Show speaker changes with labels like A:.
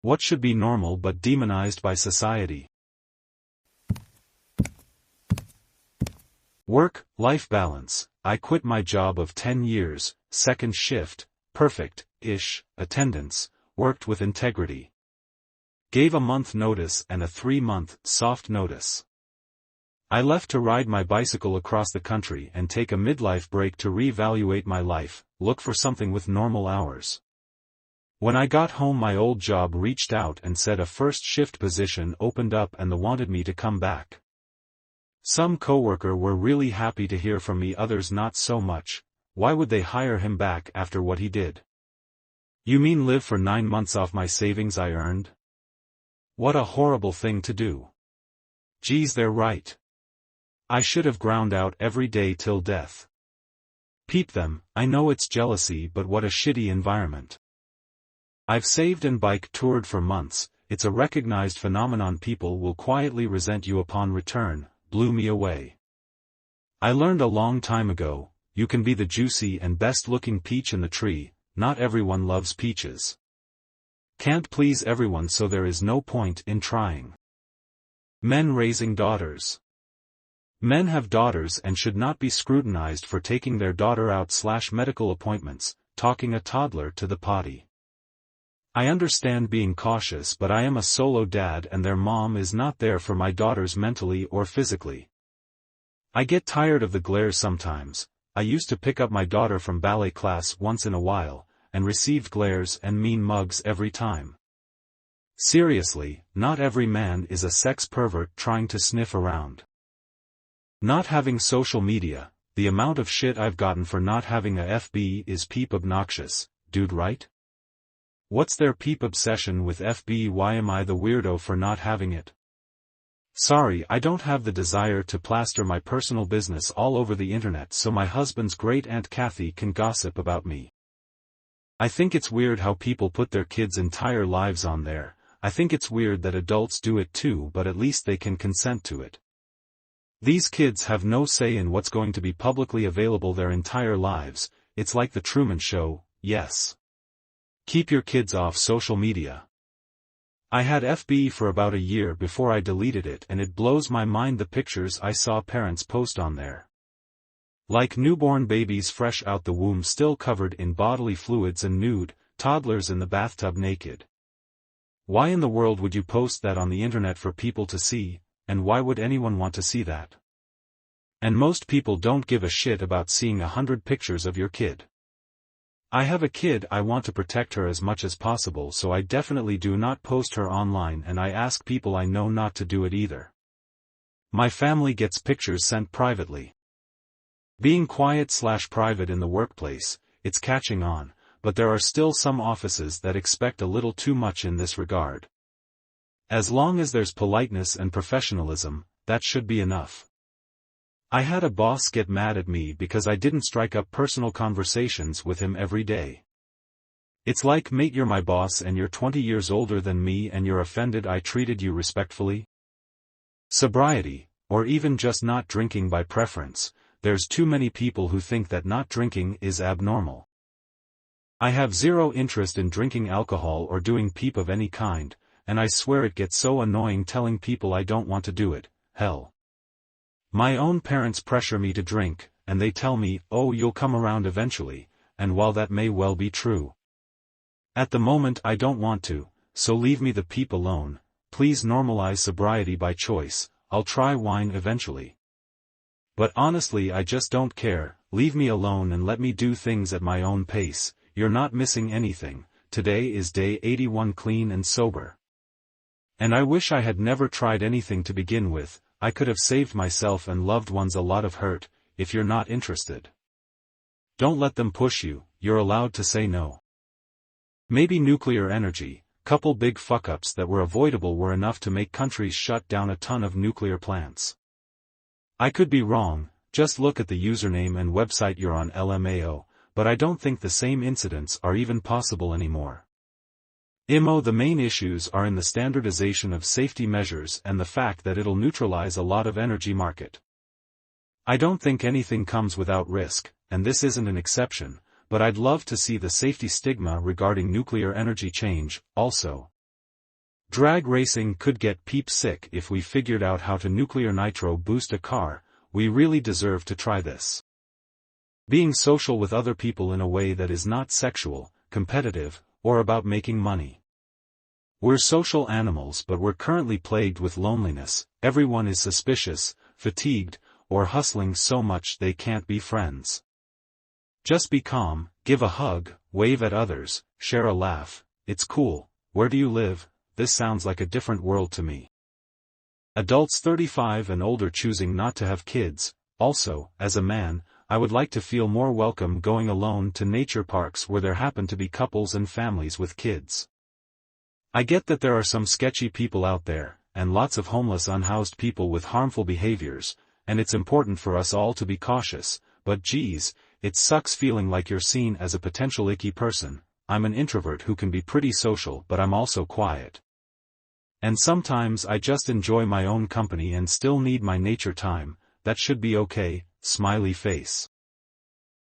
A: What should be normal but demonized by society? Work-life balance. I quit my job of 10 years, second shift, perfect-ish, attendance, worked with integrity. Gave a month notice and a 3-month, soft notice. I left to ride my bicycle across the country and take a midlife break to reevaluate my life, look for something with normal hours. When I got home my old job reached out and said a first shift position opened up and they wanted me to come back. Some coworker were really happy to hear from me, others not so much. Why would they hire him back after what he did? You mean live for 9 months off my savings I earned? What a horrible thing to do. Geez, they're right. I should have ground out every day till death. Peep them, I know it's jealousy, but what a shitty environment. I've saved and bike toured for months, it's a recognized phenomenon, people will quietly resent you upon return, blew me away. I learned a long time ago, you can be the juicy and best-looking peach in the tree, not everyone loves peaches. Can't please everyone, so there is no point in trying. Men raising daughters. Men have daughters and should not be scrutinized for taking their daughter out/medical appointments, talking a toddler to the potty. I understand being cautious, but I am a solo dad and their mom is not there for my daughters mentally or physically. I get tired of the glares sometimes. I used to pick up my daughter from ballet class once in a while, and received glares and mean mugs every time. Seriously, not every man is a sex pervert trying to sniff around. Not having social media, the amount of shit I've gotten for not having a FB is peep obnoxious, dude, right? What's their peep obsession with FB? Why am I the weirdo for not having it? Sorry, I don't have the desire to plaster my personal business all over the internet so my husband's great aunt Kathy can gossip about me. I think it's weird how people put their kids' entire lives on there. I think it's weird that adults do it too, but at least they can consent to it. These kids have no say in what's going to be publicly available their entire lives. It's like the Truman Show, yes. Keep your kids off social media. I had FB for about a year before I deleted it, and it blows my mind the pictures I saw parents post on there. Like newborn babies fresh out the womb still covered in bodily fluids and nude, toddlers in the bathtub naked. Why in the world would you post that on the internet for people to see, and why would anyone want to see that? And most people don't give a shit about seeing 100 pictures of your kid. I have a kid, I want to protect her as much as possible, so I definitely do not post her online, and I ask people I know not to do it either. My family gets pictures sent privately. Being quiet/private in the workplace, it's catching on, but there are still some offices that expect a little too much in this regard. As long as there's politeness and professionalism, that should be enough. I had a boss get mad at me because I didn't strike up personal conversations with him every day. It's like, mate, you're my boss and you're 20 years older than me and you're offended I treated you respectfully? Sobriety, or even just not drinking by preference, there's too many people who think that not drinking is abnormal. I have zero interest in drinking alcohol or doing peep of any kind, and I swear it gets so annoying telling people I don't want to do it, hell. My own parents pressure me to drink, and they tell me, oh, you'll come around eventually, and while that may well be true, at the moment I don't want to, so leave me the peep alone. Please normalize sobriety by choice. I'll try wine eventually. But honestly, I just don't care. Leave me alone and let me do things at my own pace. You're not missing anything. Today is day 81 clean and sober. And I wish I had never tried anything to begin with. I could have saved myself and loved ones a lot of hurt. If you're not interested, don't let them push you, you're allowed to say no. Maybe nuclear energy, couple big fuck-ups that were avoidable were enough to make countries shut down a ton of nuclear plants. I could be wrong, just look at the username and website you're on LMAO, but I don't think the same incidents are even possible anymore. The main issues are in the standardization of safety measures and the fact that it'll neutralize a lot of energy market. I don't think anything comes without risk, and this isn't an exception, but I'd love to see the safety stigma regarding nuclear energy change, also. Drag racing could get peep sick if we figured out how to nuclear nitro boost a car. We really deserve to try this. Being social with other people in a way that is not sexual, competitive, or about making money. We're social animals, but we're currently plagued with loneliness. Everyone is suspicious, fatigued, or hustling so much they can't be friends. Just be calm, give a hug, wave at others, share a laugh. It's cool. Where do you live? This sounds like a different world to me. Adults 35 and older choosing not to have kids. Also, as a man, I would like to feel more welcome going alone to nature parks where there happen to be couples and families with kids. I get that there are some sketchy people out there, and lots of homeless unhoused people with harmful behaviors, and it's important for us all to be cautious, but geez, it sucks feeling like you're seen as a potential icky person. I'm an introvert who can be pretty social, but I'm also quiet. And sometimes I just enjoy my own company and still need my nature time. That should be okay, smiley face.